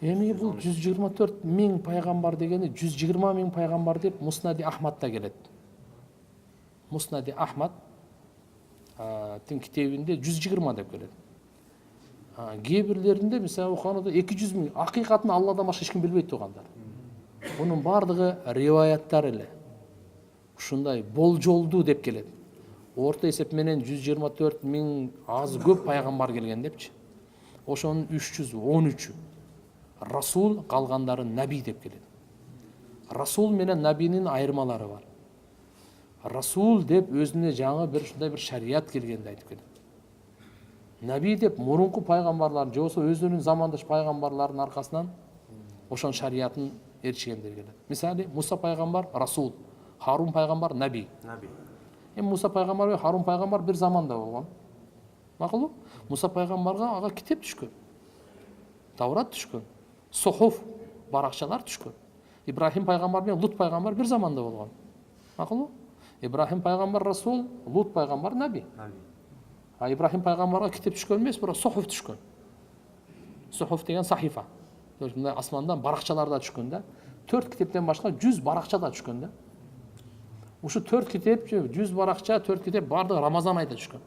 Эми бул 124 миң пайгамбар дегени 120 миң пайгамбар деп Муснади Ахмадта келет. Муснади Ахмад тин китебинде 120 деп келет. Кээ бирлеринде мисалы окуганда 200 миң. Акыйкатын Алладан башка эч ким билбейт тугандар. Бунун бардыгы риваяттар эле. Ушундай болжолдуу деп келет. Орто эсеп менен 124 миң аз көп пайгамбар келген депчи. Ошонун 313 Расул, калгандары наби деп келет. Расул менен набинин айырмалары бар. Расул деп өзүнө жаңы бир шарият келгенди айтып келет. Наби деп мурунку пайгамбарлар же болбосо өзүнүн замандаш пайгамбарлардын аркасынан ошонун шариятын ээрчигендер келет. Мисалы Муса пайгамбар Расул, Харун пайгамбар наби. Эми Муса пайгамбар менен Харун пайгамбар бир заманда болгон. Макулбу? Муса пайгамбарга ага китеп түшкөн. Таврат түшкөн. Сохуф баракчалар түшкөн. Ибрахим пайгамбар менен Лут пайгамбар бир заманда болгон. Макулбу? Ибрахим пайгамбар Расул, Лут пайгамбар наби. Ибрахим пайгамбарга китеп түшкөн эмес, бирок сохуф түшкөн. Сохуф деген сахифа. Мындай асмандан баракчаларда түшкөн да. 4 китептен башка 100 баракча да түшкөн да. Ушу 4 китеп, 100 баракча, 4 китеп бардыгы Рамазан айында түшкөн.